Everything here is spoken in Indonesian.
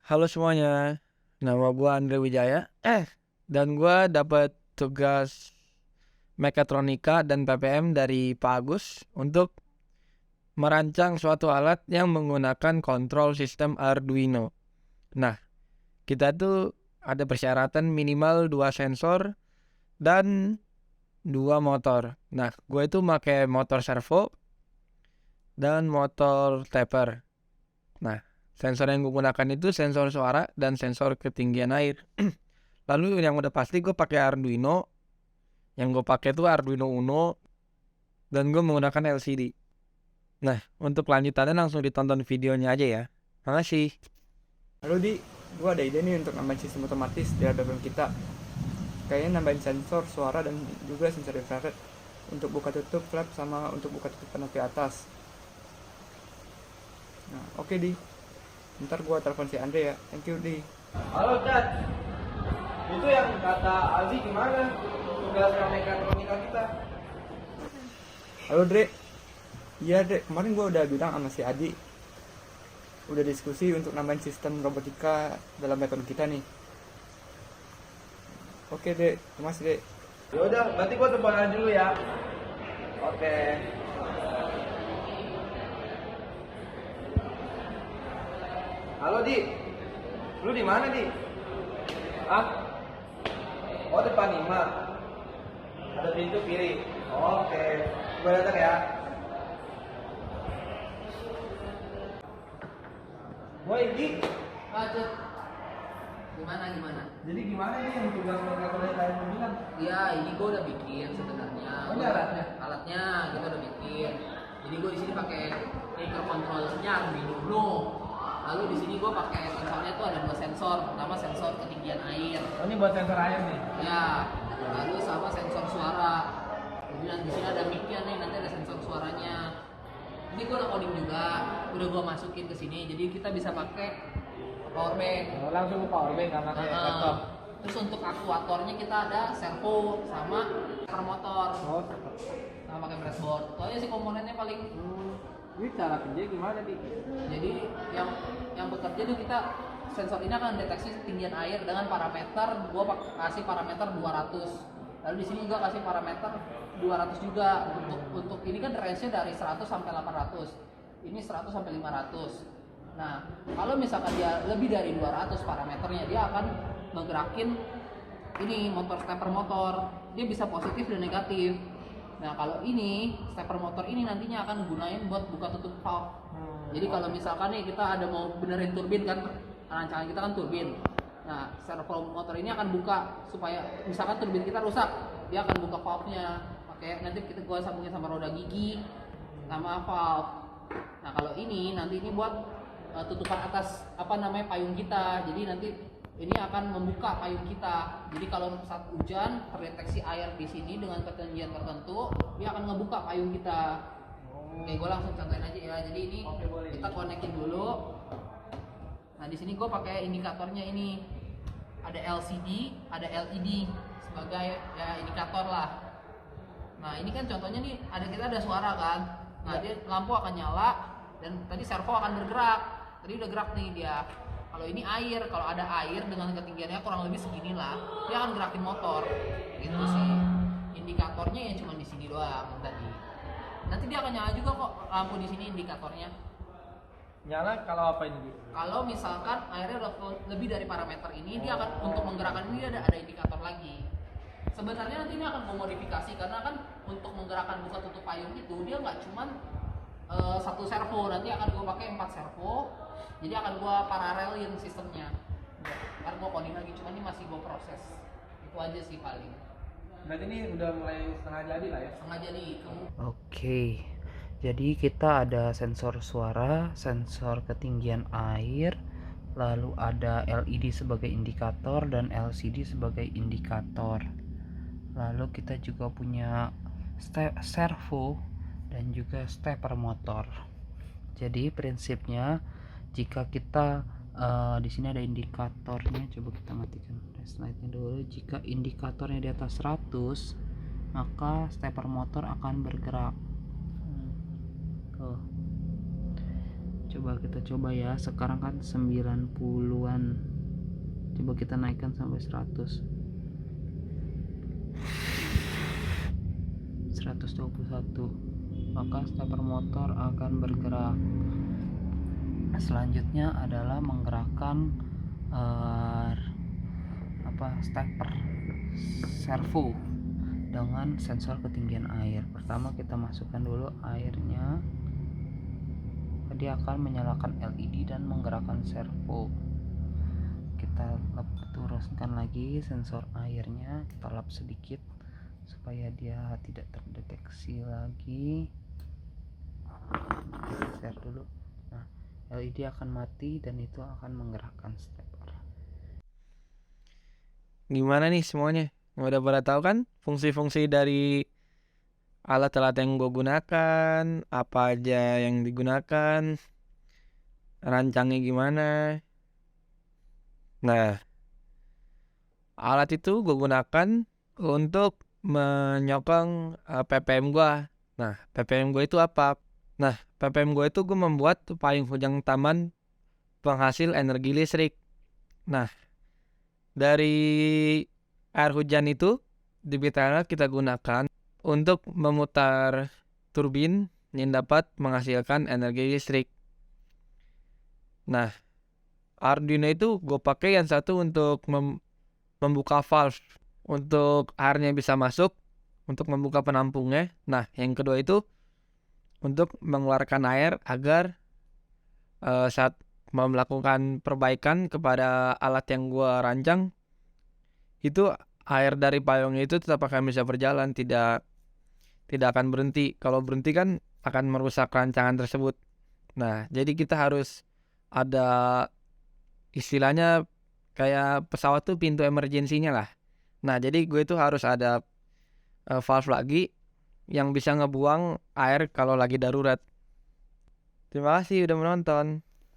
Halo semuanya, nama gua Andre Wijaya. Dan gua dapat tugas mekatronika dan PPM dari Pak Agus untuk merancang suatu alat yang menggunakan kontrol sistem Arduino. Nah, kita tuh ada persyaratan minimal 2 sensor dan 2 motor. Nah, gue itu pakai motor servo dan motor taper. Nah, sensor yang gue gunakan itu sensor suara dan sensor ketinggian air. Lalu yang udah pasti gue pakai Arduino. Yang gue pakai tuh Arduino Uno dan gue menggunakan LCD. Nah, untuk lanjutannya langsung ditonton videonya aja ya. Makasih. Halo Di, gue ada ide nih untuk nambahin sistem otomatis di laptop kita. Kayaknya nambahin sensor suara dan juga sensor infrared untuk buka tutup flap sama untuk buka tutup kanopi atas. Nah, oke Di. Ntar gue telepon si Andre ya. Thank you Di. Halo Chat, itu yang kata Aldi gimana? Tugas mekatronika kita. Halo Dre. Iya Dre, kemarin gue udah bilang sama si Adi. Udah diskusi untuk nambahin sistem robotika dalam metode kita nih. Oke Dre, terima kasih Dre. Ya udah, berarti gue telepon dulu ya. Oke. Halo Di, lu di mana Di? Ah? Oh depan 5. Ada pintu kiri. Oke, gue datang ya. Woi Di, Lanjut. Gimana? jadi gimana nih yang tugas mekatronika yang bilang? Ya ini gue udah bikin sebenarnya. Ini alatnya? Alatnya kita udah bikin. Jadi gue di sini pakai microcontrollernya Arduino Uno. Lalu di sini gue pakai sensornya tuh ada 2 sensor. Pertama sensor ketinggian air. Oh ini buat sensor air nih. Ya. Lalu sama sensor suara. Kemudian di sini ada mic-nya nih. Nanti ada sensor suaranya. Ini gue udah coding juga. Udah gue masukin ke sini. Jadi kita bisa pakai power bank. Oh, langsung ke power bank karena kayak laptop. Terus untuk aktuatornya kita ada servo sama stepper motor Oh, sama pakai breadboard. Itu aja sih komponennya paling. ini cara kerja gimana Di? Jadi yang bekerja itu kita sensor ini akan deteksi ketinggian air dengan parameter. Gua kasih parameter 200. Lalu di sini juga kasih parameter 200 juga. Untuk ini kan range-nya dari 100 sampai 800. Ini 100 sampai 500. Nah, kalau misalkan dia lebih dari 200 parameternya, dia akan ngegerakin ini motor stepper motor. Dia bisa positif dan negatif. Nah, kalau ini stepper motor ini nantinya akan gunain buat buka tutup valve. Jadi kalau misalkan nih kita ada mau benerin turbin kan, rancangan kita kan turbin. Nah, servo motor ini akan buka supaya misalkan turbin kita rusak, dia akan buka valve-nya. Pakai nanti gua sambungin sama roda gigi sama valve. Nah, kalau ini nanti ini buat tutupan atas payung kita. Jadi nanti ini akan membuka payung kita. Jadi kalau saat hujan terdeteksi air di sini dengan ketinggian tertentu, dia akan ngebuka payung kita. Oke, gue langsung contohin aja ya. Jadi ini kita konekin dulu. Nah, di sini gue pakai indikatornya ini. Ada LCD, ada LED sebagai ya indikator lah. Nah, ini kan contohnya nih, kita ada suara kan. Nah, dia lampu akan nyala dan tadi servo akan bergerak. Tadi udah gerak nih dia. Kalau ini air, kalau ada air dengan ketinggiannya kurang lebih segini lah, dia akan gerakin motor. Gitu sih. Indikatornya ya cuma di sini doang tadi. Nanti dia akan nyala juga kok lampu di sini indikatornya. Nyala kalau apa ini? Kalau misalkan airnya udah lebih dari parameter ini, dia akan untuk menggerakkan ini ada indikator lagi. Sebenarnya nanti ini akan memodifikasi karena kan untuk menggerakkan buka tutup payung itu dia nggak cuman satu servo, nanti akan gue pakai 4 servo. Jadi akan gue paralelin sistemnya. Ntar gue coding lagi, cuman ini masih gue proses. Itu aja sih paling. Berarti ini udah mulai setengah jadi lah ya? Setengah jadi. Oke, jadi kita ada sensor suara, sensor ketinggian air, lalu ada LED sebagai indikator dan LCD sebagai indikator. Lalu kita juga punya servo dan juga stepper motor. Jadi prinsipnya jika kita di sini ada indikatornya, coba kita matikan slide-nya dulu. Jika indikatornya di atas 100, maka stepper motor akan bergerak. Coba kita coba ya, sekarang kan 90-an, coba kita naikkan sampai 100, 121, maka stepper motor akan bergerak. Selanjutnya adalah menggerakkan stepper servo dengan sensor ketinggian air. Pertama kita masukkan dulu airnya, dia akan menyalakan LED dan menggerakkan servo. Kita turunkan lagi sensor airnya, kita lap sedikit supaya dia tidak terdeteksi lagi. Kita share dulu. Nah, LED akan mati dan itu akan menggerakkan stepper. Gimana nih semuanya? Udah pada tahu kan fungsi-fungsi dari alat-alat yang gue gunakan, apa aja yang digunakan, rancangnya gimana. Nah, alat itu gue gunakan untuk menyokong PPM gue. Nah, PPM gue itu apa? Nah, PPM gue itu gue membuat payung hujan taman penghasil energi listrik. Nah, dari air hujan itu debit air kita gunakan untuk memutar turbin yang dapat menghasilkan energi listrik. Nah, Arduino itu gue pakai yang satu untuk membuka valve untuk airnya bisa masuk, untuk membuka penampungnya. Nah, yang kedua itu untuk mengeluarkan air agar saat mau melakukan perbaikan kepada alat yang gue rancang, itu air dari payungnya itu tetap akan bisa berjalan, tidak akan berhenti. Kalau berhenti kan akan merusak rancangan tersebut. Nah, jadi kita harus ada istilahnya kayak pesawat tuh pintu emergensinya lah. Nah, jadi gue itu harus ada valve lagi yang bisa ngebuang air kalau lagi darurat. Terima kasih udah menonton.